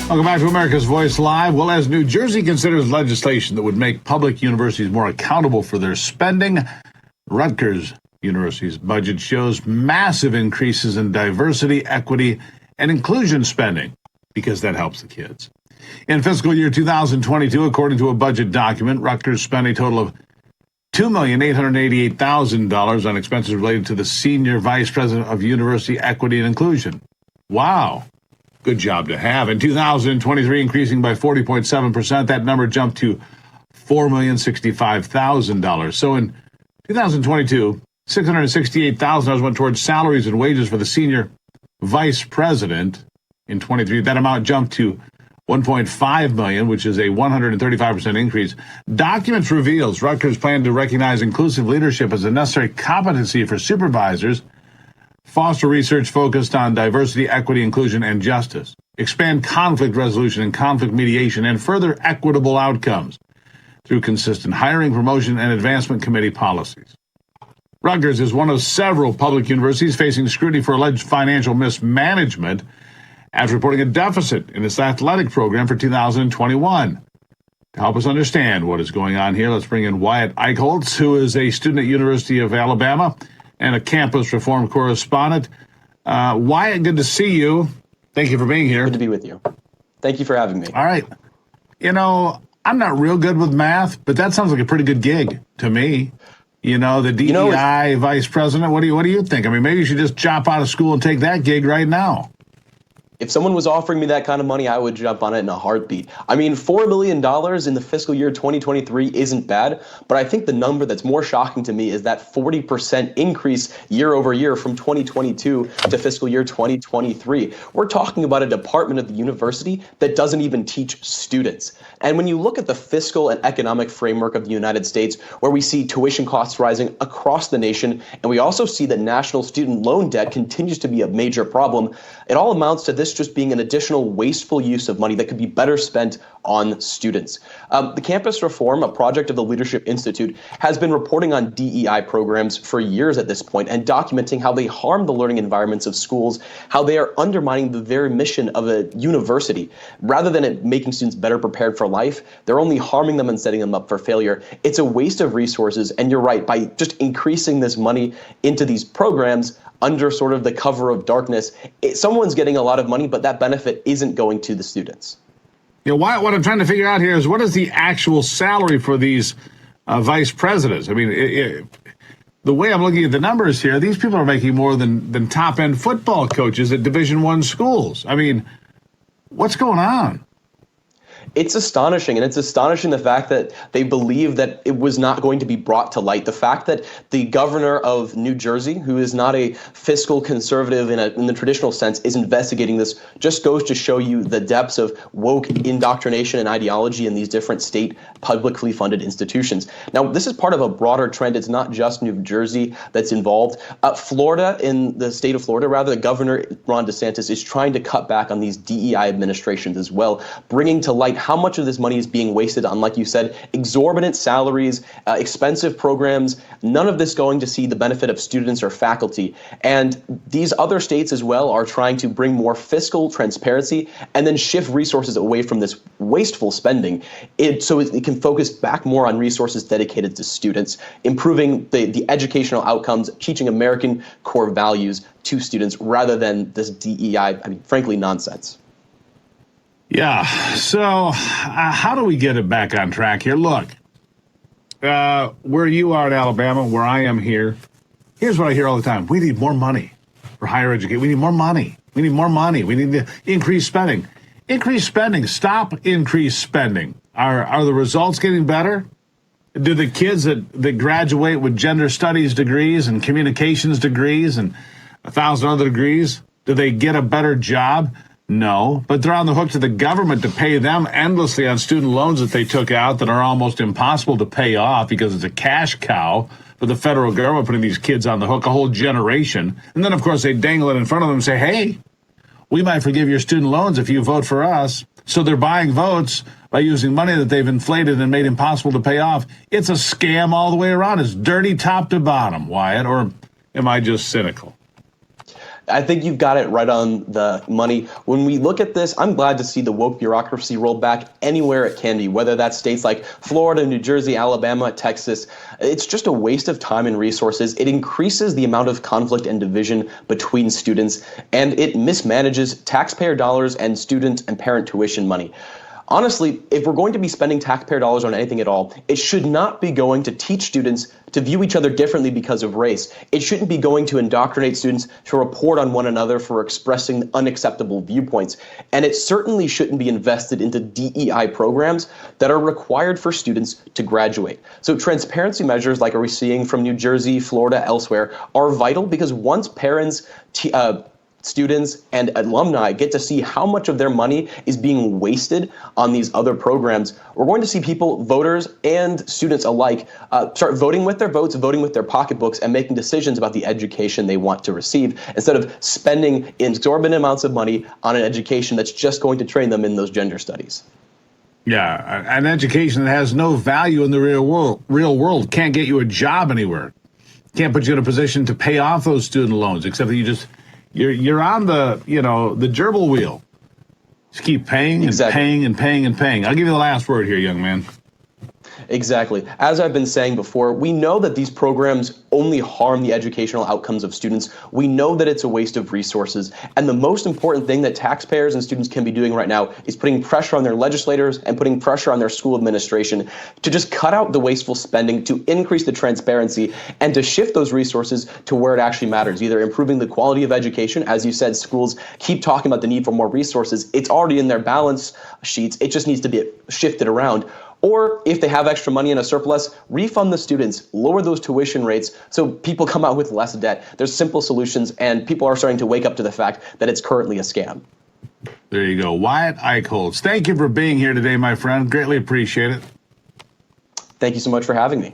Welcome back to America's Voice Live. Well, as New Jersey considers legislation that would make public universities more accountable for their spending, Rutgers University's budget shows massive increases in diversity, equity, and inclusion spending because that helps the kids. In fiscal year 2022, according to a budget document, Rutgers spent a total of $2,888,000 on expenses related to the Senior Vice President of University Equity and Inclusion. Wow. Good job to have. In 2023, increasing by 40.7%, that number jumped to $4,065,000. So in 2022, $668,000 went towards salaries and wages for the senior vice president. In 23, that amount jumped to $1.5 million, which is a 135% increase. Documents reveals Rutgers plan to recognize inclusive leadership as a necessary competency for supervisors, foster research focused on diversity, equity, inclusion, and justice, expand conflict resolution and conflict mediation, and further equitable outcomes through consistent hiring, promotion, and advancement committee policies. Rutgers is one of several public universities facing scrutiny for alleged financial mismanagement after reporting a deficit in its athletic program for 2021. To help us understand what is going on here, let's bring in Wyatt Eichholz, who is a student at University of Alabama and a campus Reform Correspondent. Wyatt, good to see you. Thank you for being here. Good to be with you. Thank you for having me. All right. You know, I'm not real good with math, but that sounds like a pretty good gig to me. You know, the DEI vice president, what do you think? I mean, maybe you should just drop out of school and take that gig right now. If someone was offering me that kind of money, I would jump on it in a heartbeat. I mean, $4 million in the fiscal year 2023 isn't bad, but I think the number that's more shocking to me is that 40% increase year over year from 2022 to fiscal year 2023. We're talking about a department of the university that doesn't even teach students. And when you look at the fiscal and economic framework of the United States, where we see tuition costs rising across the nation, and we also see that national student loan debt continues to be a major problem, it all amounts to this just being an additional wasteful use of money that could be better spent on students. The Campus Reform, a project of the Leadership Institute, has been reporting on DEI programs for years at this point and documenting how they harm the learning environments of schools, how they are undermining the very mission of a university. Rather than it making students better prepared for life, they're only harming them and setting them up for failure. It's a waste of resources, and you're right, by just increasing this money into these programs under sort of the cover of darkness, someone's getting a lot of money, but that benefit isn't going to the students. You know, what I'm trying to figure out here is what is the actual salary for these vice presidents? I mean, the way I'm looking at the numbers here, these people are making more than top-end football coaches at Division I schools. I mean, what's going on? It's astonishing, and it's astonishing the fact that they believe that it was not going to be brought to light. The fact that the governor of New Jersey, who is not a fiscal conservative in the traditional sense, is investigating this just goes to show you the depths of woke indoctrination and ideology in these different state publicly funded institutions. Now, this is part of a broader trend. It's not just New Jersey that's involved. Florida, in the state of Florida, rather, the governor, Ron DeSantis, is trying to cut back on these DEI administrations as well, bringing to light how much of this money is being wasted on, like you said, exorbitant salaries, expensive programs, none of this going to see the benefit of students or faculty. And these other states as well are trying to bring more fiscal transparency and then shift resources away from this wasteful spending so it can focus back more on resources dedicated to students, improving the educational outcomes, teaching American core values to students rather than this DEI, frankly, nonsense. Yeah, so how do we get it back on track here? Look, where you are in Alabama, where I am here, here's what I hear all the time. We need more money for higher education. We need more money. We need more money. We need to increase spending. Increase spending. Stop increase spending. Are the results getting better? Do the kids that graduate with gender studies degrees and communications degrees and 1,000 other degrees, do they get a better job? No, but they're on the hook to the government to pay them endlessly on student loans that they took out that are almost impossible to pay off because it's a cash cow for the federal government putting these kids on the hook, a whole generation. And then, of course, they dangle it in front of them and say, hey, we might forgive your student loans if you vote for us. So they're buying votes by using money that they've inflated and made impossible to pay off. It's a scam all the way around. It's dirty top to bottom, Wyatt, or am I just cynical? I think you've got it right on the money. When we look at this, I'm glad to see the woke bureaucracy rolled back anywhere it can be, whether that's states like Florida, New Jersey, Alabama, Texas. It's just a waste of time and resources. It increases the amount of conflict and division between students, and it mismanages taxpayer dollars and student and parent tuition money. Honestly, if we're going to be spending taxpayer dollars on anything at all, it should not be going to teach students to view each other differently because of race. It shouldn't be going to indoctrinate students to report on one another for expressing unacceptable viewpoints. And it certainly shouldn't be invested into DEI programs that are required for students to graduate. So transparency measures like are we seeing from New Jersey, Florida, elsewhere are vital because once parents, students and alumni get to see how much of their money is being wasted on these other programs, we're going to see people, voters and students alike, start voting with their votes, voting with their pocketbooks, and making decisions about the education they want to receive instead of spending exorbitant amounts of money on an education that's just going to train them in those gender studies. Yeah, an education that has no value in the real world can't get you a job anywhere. Can't put you in a position to pay off those student loans, except that you're on the gerbil wheel. Just keep paying and paying and paying and paying. I'll give you the last word here, young man. Exactly. As I've been saying before, we know that these programs only harm the educational outcomes of students. We know that it's a waste of resources. And the most important thing that taxpayers and students can be doing right now is putting pressure on their legislators and putting pressure on their school administration to just cut out the wasteful spending, to increase the transparency, and to shift those resources to where it actually matters, either improving the quality of education. As you said, schools keep talking about the need for more resources. It's already in their balance sheets. It just needs to be shifted around. Or if they have extra money in a surplus, refund the students, lower those tuition rates so people come out with less debt. There's simple solutions, and people are starting to wake up to the fact that it's currently a scam. There you go. Wyatt Eichholz, thank you for being here today, my friend. Greatly appreciate it. Thank you so much for having me.